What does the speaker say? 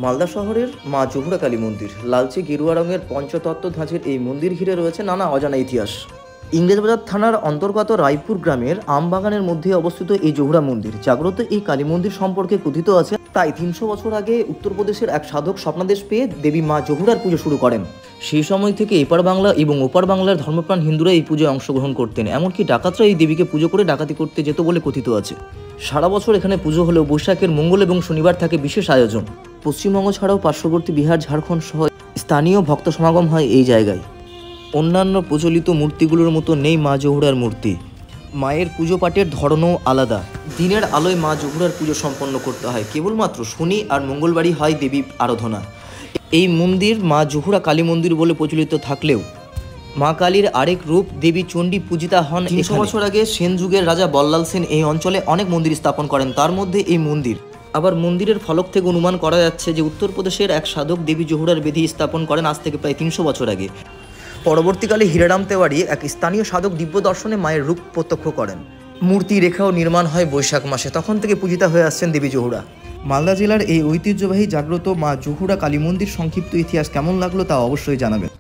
মালদা শহরের মা জহুরা কালী মন্দির লালচে গেরুয়া রঙের পঞ্চতত্ত্ব ধাঁচের এই মন্দির ঘিরে রয়েছে নানা অজানা ইতিহাস। ইংরেজবাজার থানার অন্তর্গত রায়পুর গ্রামের আমবাগানের মধ্যে অবস্থিত এই জহুরা মন্দির। জাগ্রত এই কালী মন্দির সম্পর্কে কথিত আছে প্রায় 300 বছর আগে উত্তরপ্রদেশের এক সাধক স্বপ্নাদেশ পেয়ে দেবী মা জহুরার পুজো শুরু করেন। সেই সময় থেকে এপার বাংলা এবং ওপার বাংলার ধর্মপ্রাণ হিন্দুরা এই পুজোয় অংশগ্রহণ করতেন। এমনকি ডাকাতরা এই দেবীকে পুজো করে ডাকাতি করতে যেত বলে কথিত আছে। সারা বছর এখানে পুজো হলেও বৈশাখের মঙ্গল এবং শনিবার থাকে বিশেষ আয়োজন। পশ্চিমবঙ্গ ছাড়াও পার্শ্ববর্তী বিহার, ঝাড়খণ্ড সহ স্থানীয় ভক্ত সমাগম হয় এই জায়গায়। অন্যান্য প্রচলিত মূর্তিগুলোর মতো নেই মা জহুরার মূর্তি। মায়ের পুজো পাঠের ধরনও আলাদা। দিনের আলোয় মা জহুরার পুজো সম্পন্ন করতে হয়। কেবলমাত্র শনি আর মঙ্গলবারই হয় দেবী আরাধনা। এই মন্দির মা জহুরা কালী মন্দির বলে প্রচলিত থাকলেও মা কালীর আরেক রূপ দেবী চণ্ডী পূজিতা হন। 300 বছর আগে সেন যুগের রাজা বল্লাল সেন এই অঞ্চলে অনেক মন্দির স্থাপন করেন, তার মধ্যে এই মন্দির। আবার মন্দিরের ফলক থেকে অনুমান করা যাচ্ছে যে উত্তরপ্রদেশের এক সাধক দেবী জহুরার বেদি স্থাপন করেন আজ থেকে প্রায় 300 বছর আগে। পরবর্তীকালে হীরারাম তেওয়ারি এক স্থানীয় সাধক দিব্য দর্শনে মায়ের রূপ প্রত্যক্ষ করেন। মূর্তি রেখাও নির্মাণ হয় বৈশাখ মাসে। তখন থেকে পূজিতা হয়ে আসছেন দেবী জহুরা। মালদা জেলার এই ঐতিহ্যবাহী জাগ্রত মা জহুরা কালী মন্দির সংক্ষিপ্ত ইতিহাস কেমন লাগলো তা অবশ্যই জানাবেন।